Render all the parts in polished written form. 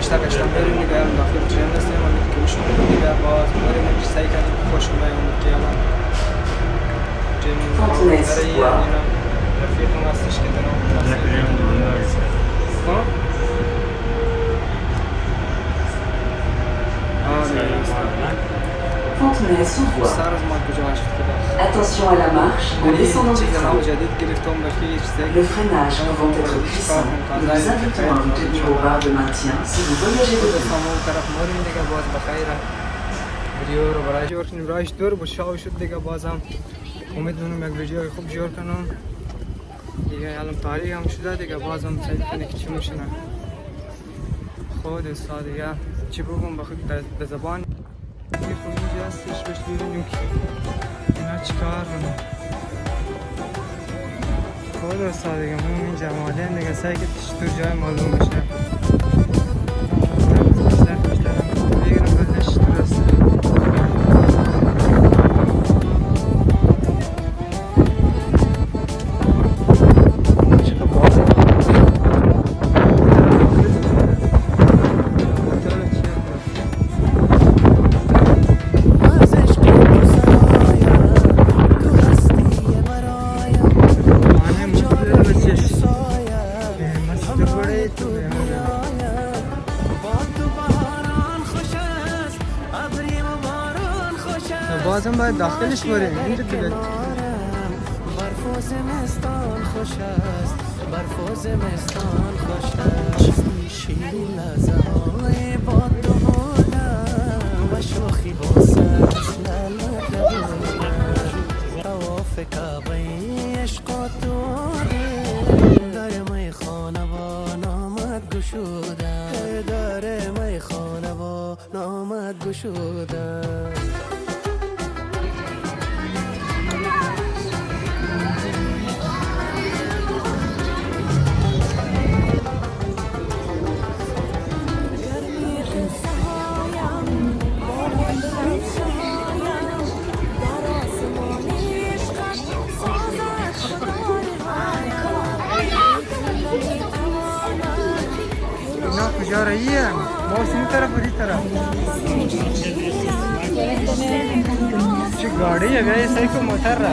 کشتا بریم دیگه داخل ترین هستیم و که بشون دیگه باز بریم سعی کنیم خوشم بیام که الان جمعی برای رفیقم هستش که Fontenay sous voie. Attention à la marche en descendant du train. Le freinage pouvant être puissant, nous vous invitons à vous tenir aux barres de maintien si vous voyagez de ویدیو رو برای جور کنیم رایش دور بود شاو شد دیگه بازم امیدوارم یک ویدیو خوب جور کنم دیگه الان تاریخ هم شده دیگه بازم سعی کنه که چی میشنه خود استاد دیگه چی بگم بخود به زبان اینجا هستش بهش ببینیم که اینا چی کار کنم خود استاد دیگه من این جماله دیگه سعی که تو جای معلوم بشه بازم باید داخلش بریم اینجا که برد برف زمستان خوش است برف زمستان خوش است شیرین لحظه های با تو بودم و شوخی با سرس لالت بودم طواف کعبه عشق و تو در میخانه با نامت گشودم در میخانه با نامت گشودم کجا راییه؟ موسمی طرف و دی طرف چه گاڑیه بیا سعی کن موتر را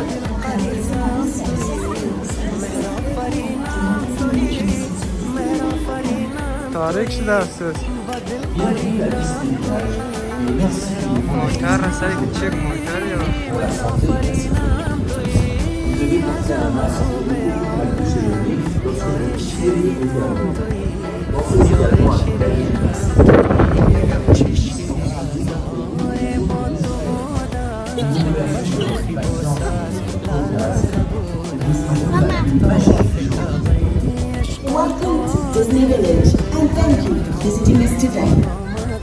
تاریک شده افسوس موتر را سعی کن چک موتر یا Welcome to Disney Village and thank you for visiting us today.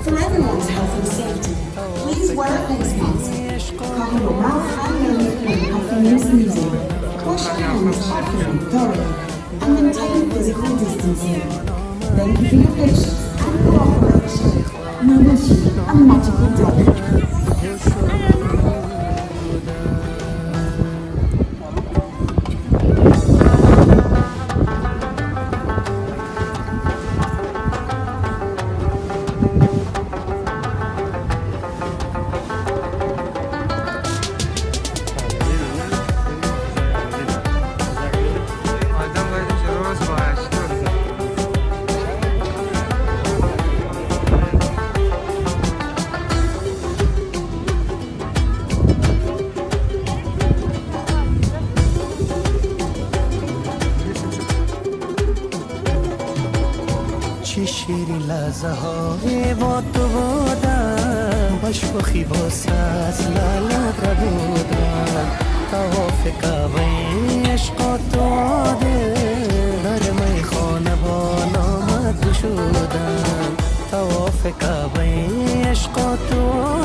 For everyone's health and safety, please wear a face mask, cover your mouth and nose when puffing and sneezing, wash your hands often and thoroughly, and maintain physical distancing. Thank you for your patience and cooperation, and I wish you a magical day. چه شیرین لحظه های با تو بودم با شوخی با ساز لالت را بودم طواف کعبه عشق و تو در میخانه با نامت گشودم طواف کعبه عشق و تو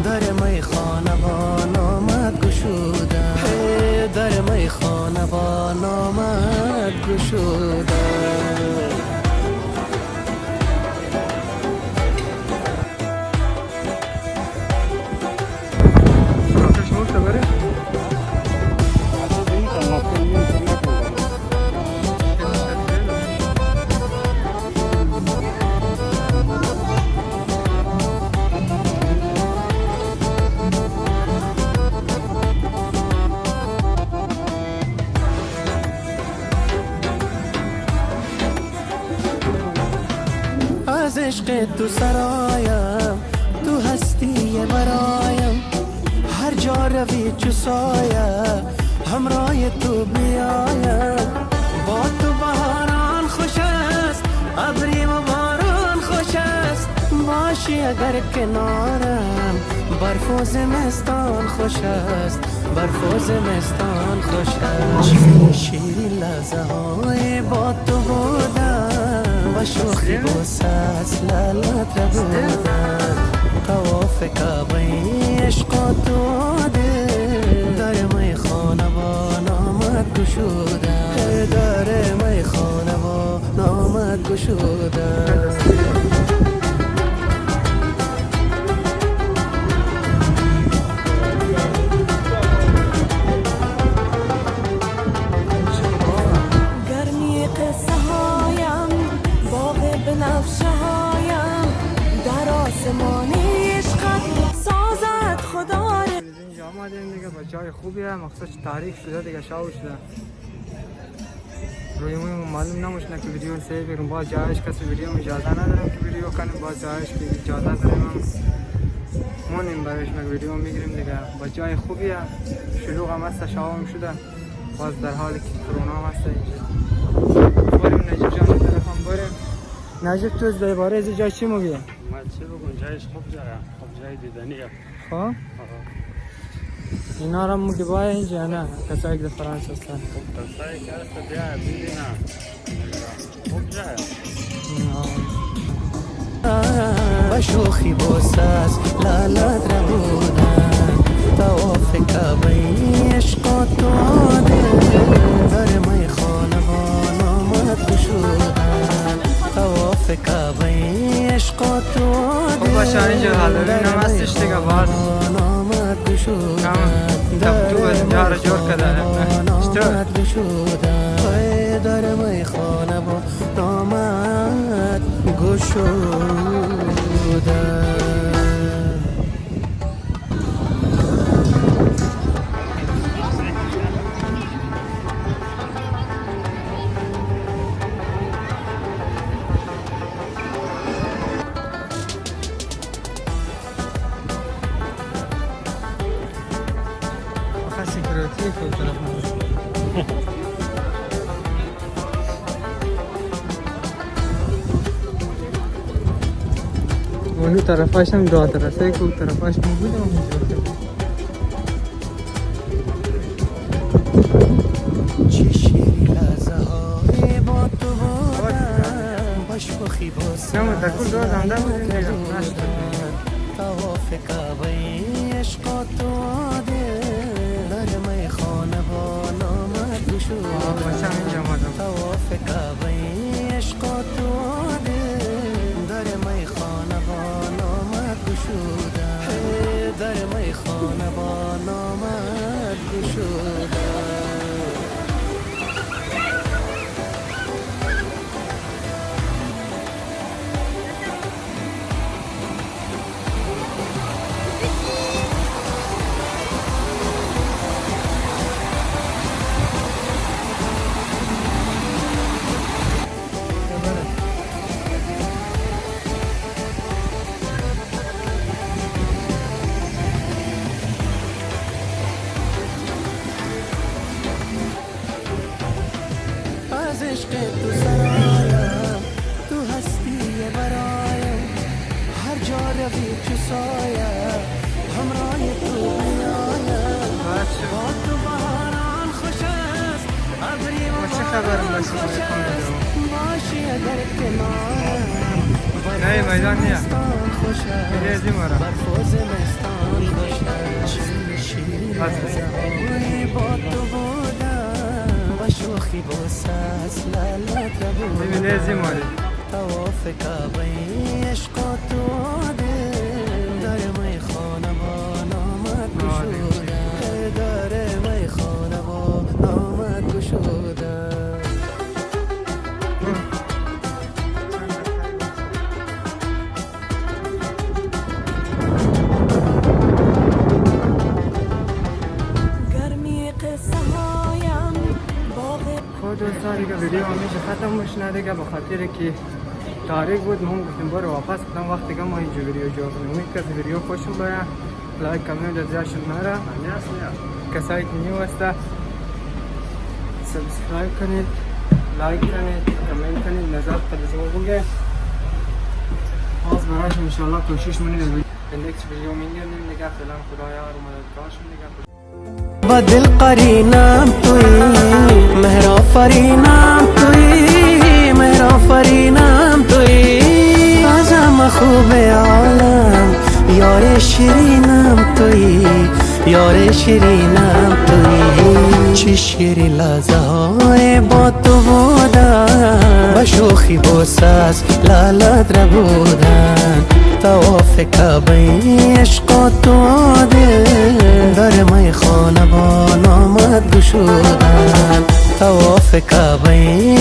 در میخانه با نامت گشودم در میخانه با نامت گشودم از عشق تو سرایم، تو هستی برایم، هر جا روی چو سایه همراه تو بیایم. با تو بهاران خوش است، ابری و باران خوش است، باشی اگر کنارم، برف و زمستان خوش است، برف و زمستان خوش است. شیرین لحظه های با تو بودم، با شوخی بوسه لالت را بودم، طواف کعبه عشق و تو دل، در میخانه با نامت گشودم، در میخانه با نامت گشودم. گرمی قصه هایم، باغ بنفشه هایم، در آسمانی عشقت سازد خدا را. اینجا آمدیم دیگه، بچه های خوبی هم مخصوص تاریخ شده دیگه، شاو شده روی موی معلوم نموشنه که ویدیو سیو بگیرم. باز جایش کسی ویدیو اجازه ندارم که ویدیو کنیم، باز جایش که اجازه داریم هم مونیم برایش مگه ویدیو میگیریم دیگه. بچه های خوبی هم شلوغ هم هسته، شاو هم شده، باز در حالی که کرونا هم هسته. اینجا بریم نجیب جان طرف هم بریم. نجیب تو از درباره از جای چی میگی؟ من چی بگم، جایش خوب جایه، خوب جای دیدنیه. خب اینا را میگی باید اینجا نه کسایی که در فرانس هستن؟ خوب کسایی که هست بیا بیدینا خوب جایه. با شوخی بوساس لالت را بودم، طواف کعبه عشق و تو دل، در میخانه با نامت گشودم، طواف کعبه عشق و تو خب باشه اینجا حالوین هم هستش دیگه، باز نامت گشودم، کم تو از اینجا را جور کده نامت گشودم، در میخانه با نامت گشودم. سیکریتی خوب طرف اونو طرفاش هم دو طرفه که اون طرفاش موجود هم چه شیری لحظه های با تو بودم، با شوخی بوسه نه در کل دور زنده بودیم دیگه نشد. طواف کعبه عشق و تو دل، در میخانه با نامت گشودم، بچه هم اینجا آمدم. طواف کعبه عشق و تو دل، در میخانه با نامت گشودم، در میخانه با نامت گشودم. از عشق تو سرایم، تو هستی برایم، هر جا روی چو سایه همراه تو بیایم. با تو بهاران خوش است، ابری و باران خوش است، باشی اگر کنارم، نه میدان نیه خوش است، میلیزی مرا برف و زمستان خوش است. شیرین لحظه های با تو بودم، با شوخی بوسه لالت را بودم، میلیزی ماری طواف کعبه عشق و تو دل، در میخانه با نامت گشودم، در میخانه با نامت گشودم. گرمی قصه هایم، باغ خود دوستان دیگه ویدیو همیشه ختم میشه دیگه، به خاطر که تاریک بود. ما گفتیم برو واپس بدم وقت دیگه ما اینجا ویدیو جا کنیم. امید که ویدیو خوشم بیاد. لایک کامنت جزایشون نره. کسایی که نیو هسته سابسکرایب کنید، لایک کنید، کامنت کنید، نظر خودتون بگید. باز براش انشالله کوشش می‌کنیم next video में निकाह फिल्म खुदाया और मददगार निकाह बदिल करीनाम तुई मेहरा फरीनाम तुई मेहरा फरीनाम तुई आजम खूब आलम यार शिरीनाम तुई यार शिरीनाम तुई چی شیری لحظه‌های با تو بودن و شوخی بوساس لالت را بودن طواف کعبه عشق تو دل در میخانه با نامت گشودن طواف کعبه